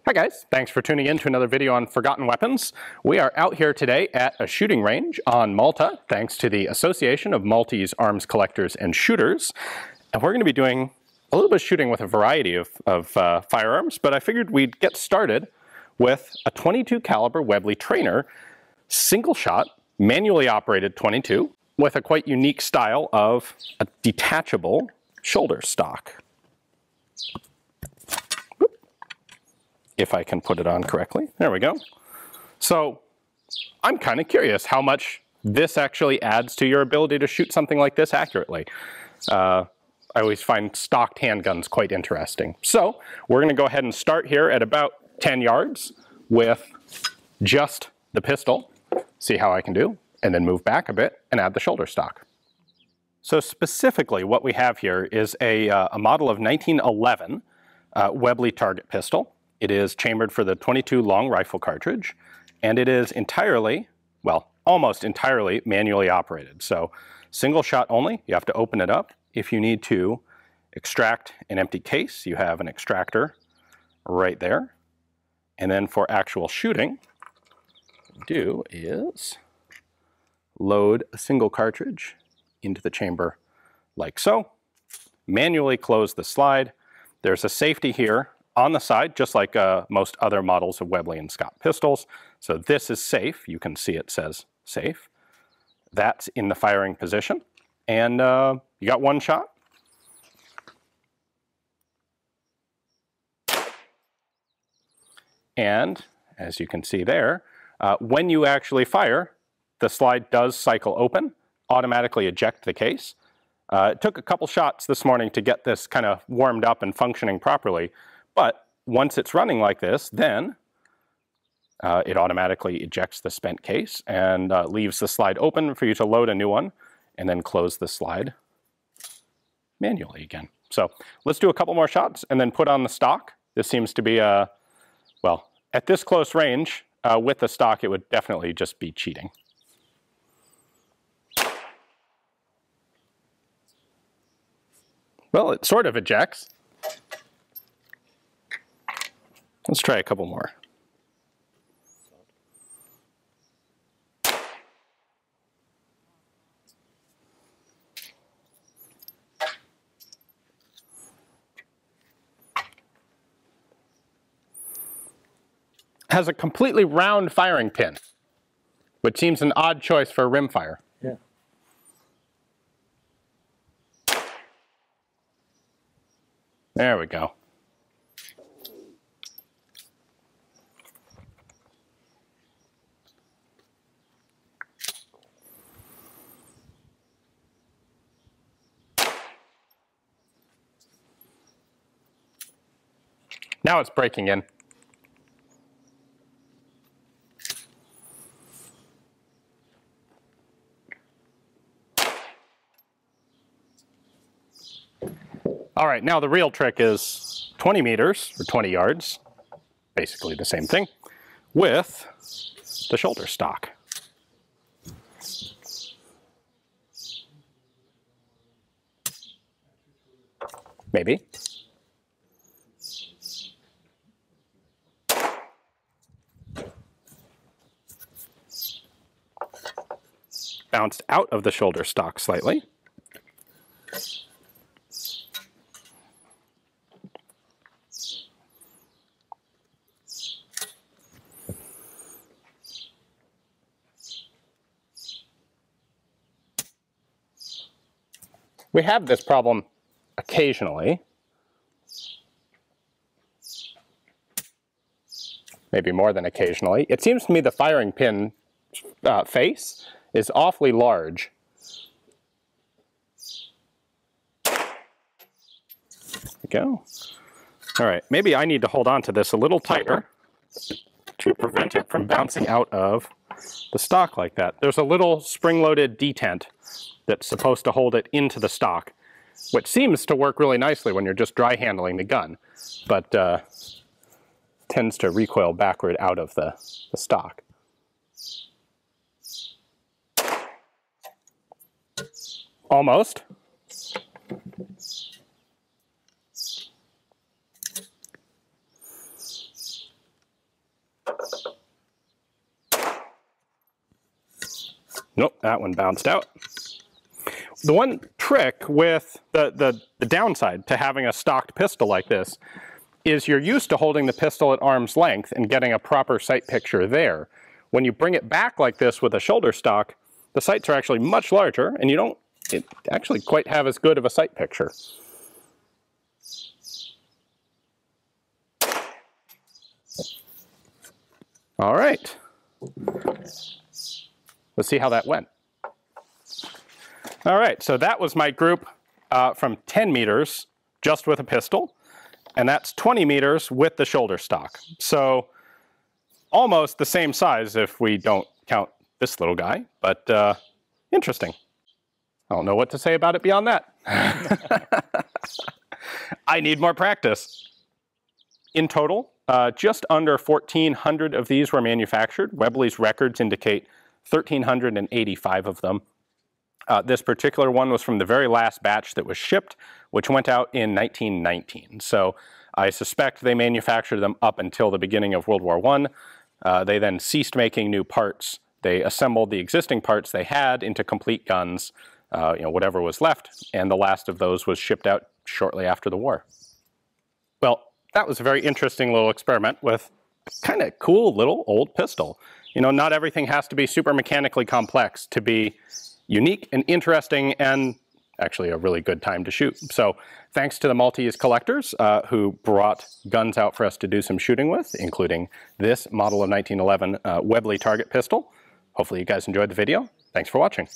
Hi guys, thanks for tuning in to another video on forgotten weapons. We are out here today at a shooting range on Malta, thanks to the Association of Maltese Arms Collectors and Shooters. And we're going to be doing a little bit of shooting with a variety of firearms, but I figured we'd get started with a .22 caliber Webley Trainer, single shot, manually operated .22, with a quite unique style of a detachable shoulder stock. If I can put it on correctly. There we go. So I'm kind of curious how much this actually adds to your ability to shoot something like this accurately. I always find stocked handguns quite interesting. So we're going to go ahead and start here at about 10 yards with just the pistol, see how I can do, and then move back a bit and add the shoulder stock. So specifically what we have here is a model of 1911 Webley target pistol. It is chambered for the .22 long rifle cartridge, and it is entirely, well, almost entirely manually operated. So single shot only, you have to open it up. If you need to extract an empty case, you have an extractor right there. And then for actual shooting, what you do is load a single cartridge into the chamber like so. Manually close the slide. There's a safety here on the side, just like most other models of Webley and Scott pistols. So this is safe. You can see it says safe. That's in the firing position. And you got one shot. And as you can see there, when you actually fire, the slide does cycle open, automatically eject the case. It took a couple shots this morning to get this kind of warmed up and functioning properly. But once it's running like this, then it automatically ejects the spent case and leaves the slide open for you to load a new one and then close the slide manually again. So let's do a couple more shots and then put on the stock. This seems to be, well, at this close range with the stock, it would definitely just be cheating. Well, it sort of ejects. Let's try a couple more. Has a completely round firing pin, which seems an odd choice for a rimfire. Yeah. There we go. Now it's breaking in. All right, now the real trick is 20 meters, or 20 yards, basically the same thing, with the shoulder stock. Maybe. Bounced out of the shoulder stock slightly. We have this problem occasionally. Maybe more than occasionally. It seems to me the firing pin face is awfully large. There we go. All right, maybe I need to hold on to this a little tighter to prevent it from bouncing out of the stock like that. There's a little spring-loaded detent that's supposed to hold it into the stock, which seems to work really nicely when you're just dry handling the gun, but tends to recoil backward out of the stock. Almost. Nope, that one bounced out. The one trick with the downside to having a stocked pistol like this is you're used to holding the pistol at arm's length and getting a proper sight picture there. When you bring it back like this with a shoulder stock, the sights are actually much larger and you don't actually quite have as good of a sight picture. All right. Let's see how that went. All right, so that was my group from 10 meters just with a pistol, and that's 20 meters with the shoulder stock. So almost the same size if we don't count this little guy, but interesting. I don't know what to say about it beyond that. I need more practice. In total, just under 1,400 of these were manufactured. Webley's records indicate 1,385 of them. This particular one was from the very last batch that was shipped, which went out in 1919. So I suspect they manufactured them up until the beginning of World War I. They then ceased making new parts. They assembled the existing parts they had into complete guns, whatever was left, and the last of those was shipped out shortly after the war. Well, that was a very interesting little experiment with a kind of cool little old pistol. You know, not everything has to be super mechanically complex to be unique and interesting and actually a really good time to shoot. So thanks to the Maltese collectors who brought guns out for us to do some shooting with, including this model of 1911 Webley target pistol. Hopefully you guys enjoyed the video. Thanks for watching.